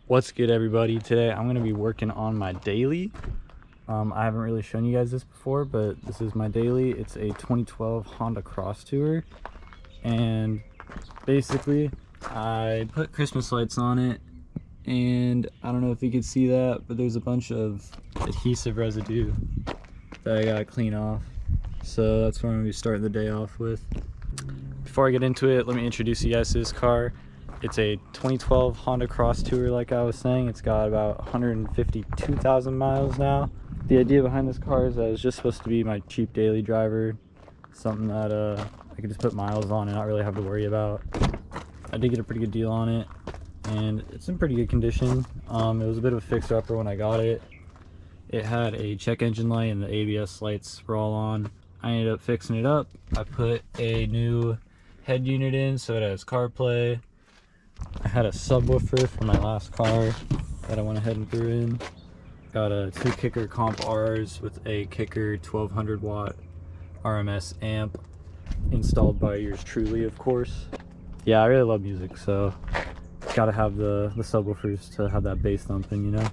What's good, everybody? Today I'm going to be working on my daily. I haven't really shown you guys this before, but this is my daily. It's a 2012 Honda Cross Tour, and basically I put Christmas lights on it, and I don't know if you can see that, but there's a bunch of adhesive residue that I gotta clean off. So that's what I'm going to be starting the day off with. Before I get into it, let me introduce you guys to this car. It's a 2012 Honda Cross Tour, like I was saying. It's got about 152,000 miles now. The idea behind this car is that it's just supposed to be my cheap daily driver, something that I could just put miles on and not really have to worry about. I did get a pretty good deal on it, and it's in pretty good condition. It was a bit of a fixer-upper when I got it. It had a check engine light and the ABS lights were all on. I ended up fixing it up. I put a new head unit in so it has CarPlay. I had a subwoofer from my last car that I went ahead and threw in. Got a 2-kicker comp R's with a kicker 1200 watt RMS amp installed by yours truly, of course. Yeah, I really love music, so gotta have the subwoofers to have that bass thumping, you know?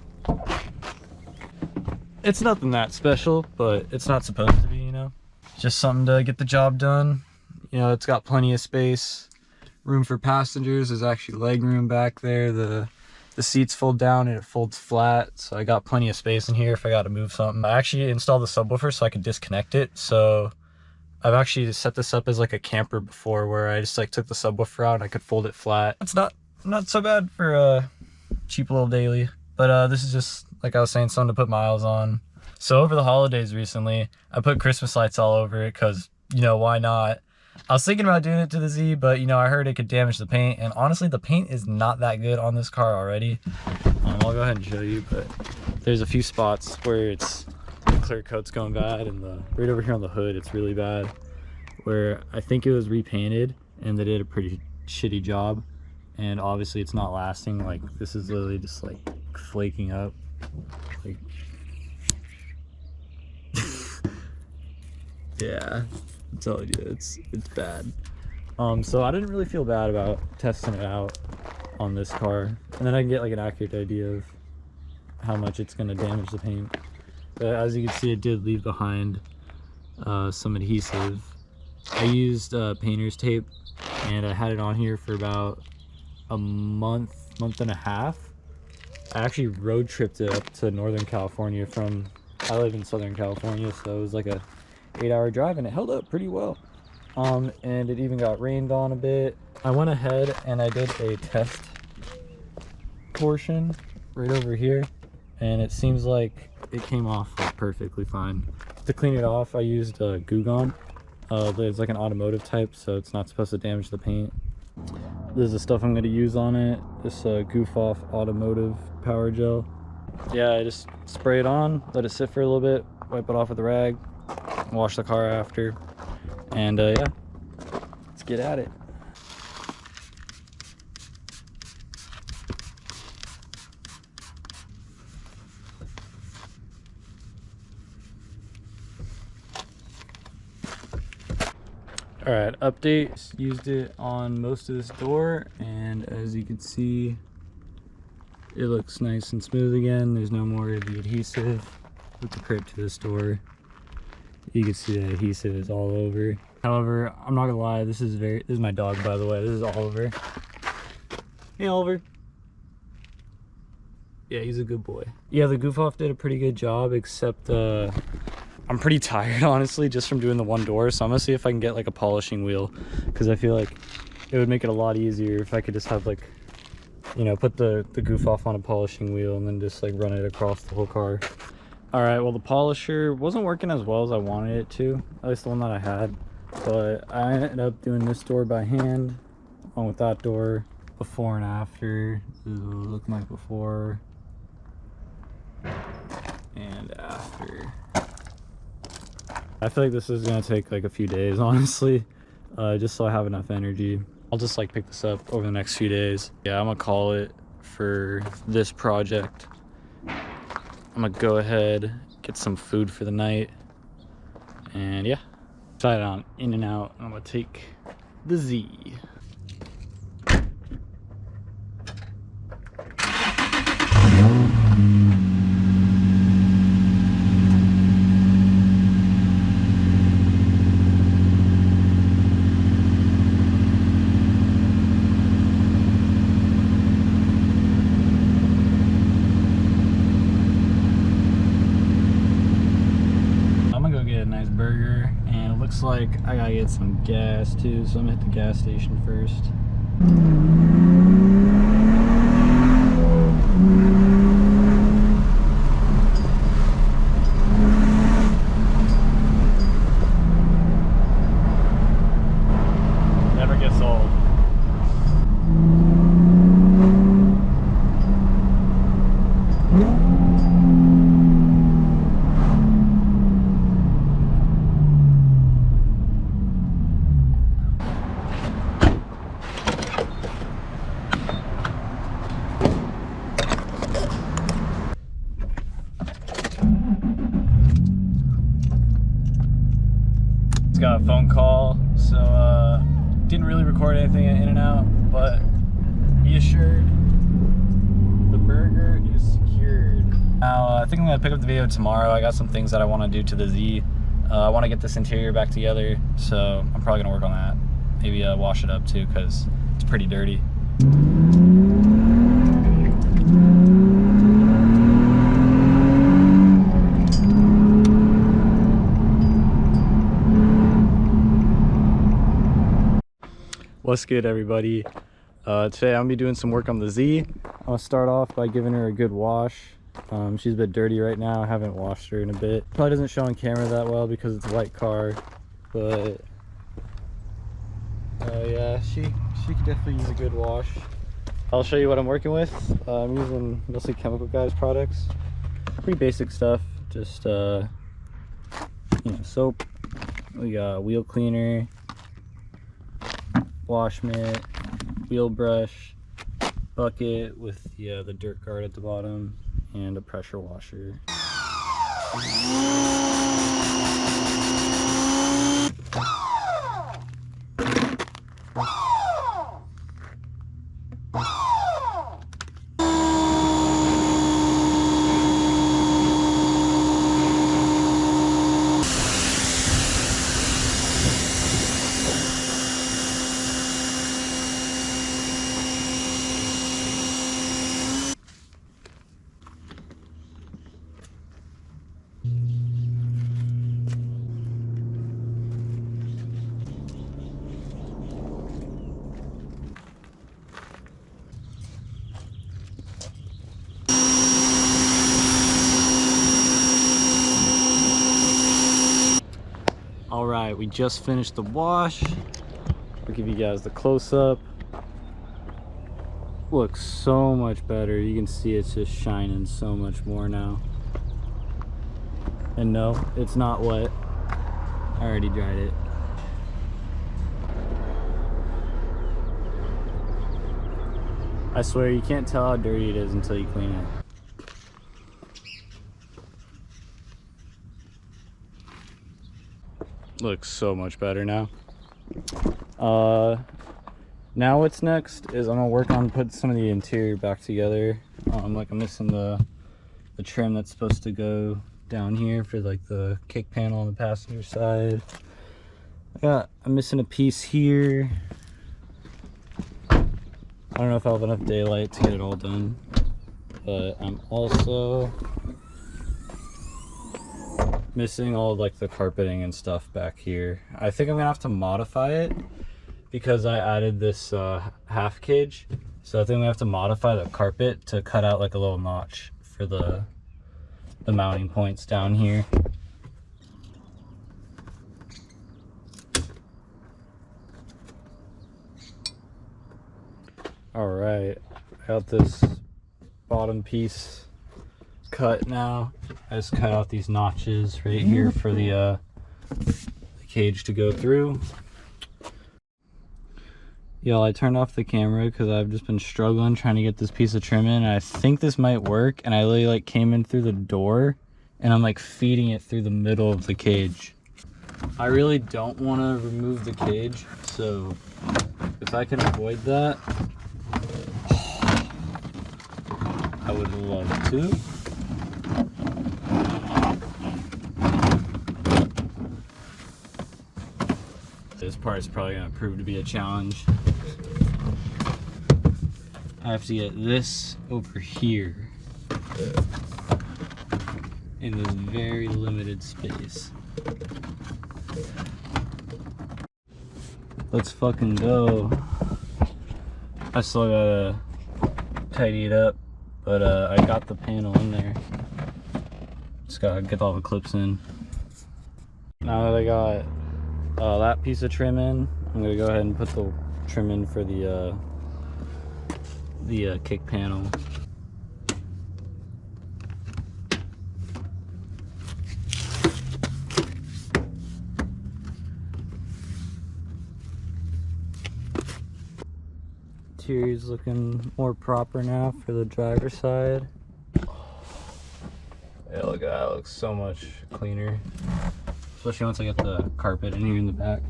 It's nothing that special, but it's not supposed to be, you know? Just something to get the job done. You know, it's got plenty of space. Room for passengers. There's actually leg room back there. The seats fold down and it folds flat, so I got plenty of space in here if I got to move something. I actually installed the subwoofer so I could disconnect it, so I've actually set this up as like a camper before, where I just like took the subwoofer out and I could fold it flat. It's not so bad for a cheap little daily, but this is just, like I was saying, something to put miles on. So over the holidays recently, I put Christmas lights all over it because, you know, why not? I was thinking about doing it to the Z, but you know, I heard it could damage the paint, and honestly the paint is not that good on this car already. I'll go ahead and show you, but there's a few spots where it's the clear coat's going bad, and right over here on the hood it's really bad, where I think it was repainted and they did a pretty shitty job, and obviously it's not lasting. Like, this is literally just like flaking up, like yeah, I'm telling you, it's bad. So I didn't really feel bad about testing it out on this car, and then I can get like an accurate idea of how much it's going to damage the paint. But as you can see, it did leave behind some adhesive. I used painter's tape, and I had it on here for about a month and a half. I actually road tripped it up to Northern California from, I live in Southern California, so it was like a 8-hour drive, and it held up pretty well. And it even got rained on a bit. I went ahead and I did a test portion right over here, and it seems like it came off like perfectly fine. To clean it off, I used Goo Gone. It's like an automotive type, so it's not supposed to damage the paint. This is the stuff I'm going to use on it. This Goof Off Automotive Power Gel. Yeah, I just spray it on, let it sit for a little bit, wipe it off with a rag, wash the car after, and yeah, let's get at it. All right, update. Used it on most of this door, and as you can see, it looks nice and smooth again. There's no more of the adhesive. With the crimp to this door, you can see the adhesive is all over. However, I'm not gonna lie, this is my dog, by the way. This is Oliver. Hey, Oliver. Yeah, he's a good boy. Yeah, the Goof Off did a pretty good job, except I'm pretty tired, honestly, just from doing the one door. So I'm gonna see if I can get like a polishing wheel, because I feel like it would make it a lot easier if I could just have, like, you know, put the Goof Off on a polishing wheel and then just like run it across the whole car. All right, well, the polisher wasn't working as well as I wanted it to, at least the one that I had, but I ended up doing this door by hand along with that door. Before and after, this is what it looked like before and after. I feel like this is gonna take like a few days, honestly, just so I have enough energy. I'll just like pick this up over the next few days. Yeah, I'm gonna call it for this project. I'm gonna go ahead, get some food for the night, and yeah, decided on In and Out. I'm gonna take the Z. looks like I gotta get some gas too, so I'm gonna hit the gas station first. Never gets old. Got a phone call, so didn't really record anything at In-N-Out, but be assured the burger is secured. Now I think I'm gonna pick up the video tomorrow. I got some things that I want to do to the Z. I want to get this interior back together, so I'm probably gonna work on that. Maybe wash it up too, because it's pretty dirty. What's good, everybody? Today I'm gonna be doing some work on the Z. I'm gonna start off by giving her a good wash. She's a bit dirty right now. I haven't washed her in a bit. Probably doesn't show on camera that well because it's a white car, but yeah, she could definitely use a good wash. I'll show you what I'm working with. I'm using mostly Chemical Guys products. Pretty basic stuff. Just you know, soap. We got wheel cleaner, wash mitt, wheel brush, bucket with the dirt guard at the bottom, and a pressure washer. All right, we just finished the wash. I'll give you guys the close-up. Looks so much better. You can see it's just shining so much more now. And no, it's not wet. I already dried it. I swear you can't tell how dirty it is until you clean it. Looks so much better now. Now what's next is I'm gonna work on putting some of the interior back together. Like I'm missing the trim that's supposed to go down here for like the kick panel on the passenger side. I'm missing a piece here. I don't know if I'll have enough daylight to get it all done, but I'm also missing all like the carpeting and stuff back here. I think I'm gonna have to modify it because I added this half cage, so I think we have to modify the carpet to cut out like a little notch for the mounting points down here. All right, I got this bottom piece cut now. I just cut out these notches right here for the cage to go through. Y'all, I turned off the camera because I've just been struggling trying to get this piece of trim in. I think this might work, and I literally like came in through the door and I'm like feeding it through the middle of the cage. I really don't want to remove the cage, so if I can avoid that, I would love to. This part is probably going to prove to be a challenge. I have to get this over here in this very limited space. let's fucking go. I still gotta tidy it up, but I got the panel in there. Just gotta get all the clips in. Now that I got that piece of trim in, I'm gonna go ahead and put the trim in for the kick panel. Interior's looking more proper now for the driver's side. Yeah, look at that, it looks so much cleaner. Especially once I get the carpet in here in the back.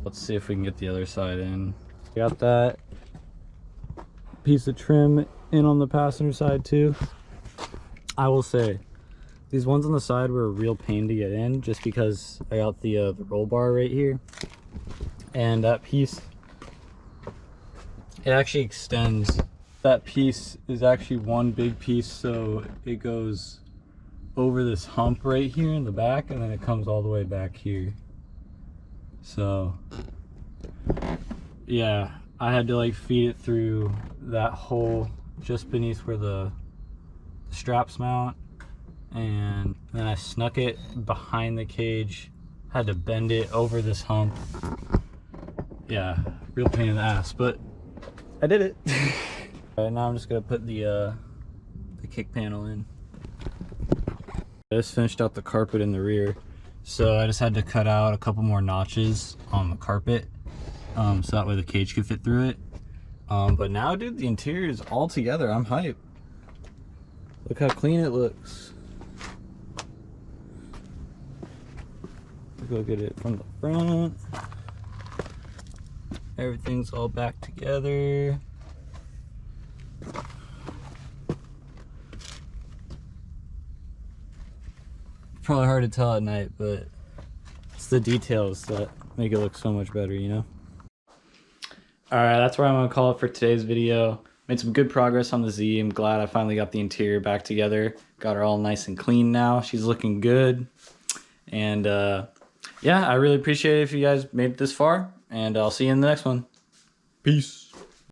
Let's see if we can get the other side in. Got that piece of trim in on the passenger side too. I will say, these ones on the side were a real pain to get in just because I got the roll bar right here. And that piece, it actually extends. That piece is actually one big piece, so it goes over this hump right here in the back, and then it comes all the way back here. So yeah, I had to like feed it through that hole just beneath where the straps mount, and then I snuck it behind the cage, had to bend it over this hump. Yeah, real pain in the ass, but I did it. Alright, now I'm just gonna put the kick panel in. I just finished out the carpet in the rear, so I just had to cut out a couple more notches on the carpet, so that way the cage could fit through it. But now, dude, the interior is all together. I'm hyped. Look how clean it looks. Look at it from the front. Everything's all back together. Probably hard to tell at night, but it's the details that make it look so much better, you know? Alright, that's where I'm gonna call it for today's video. Made some good progress on the Z. I'm glad I finally got the interior back together. Got her all nice and clean now. She's looking good. And yeah, I really appreciate it if you guys made it this far. And I'll see you in the next one. Peace.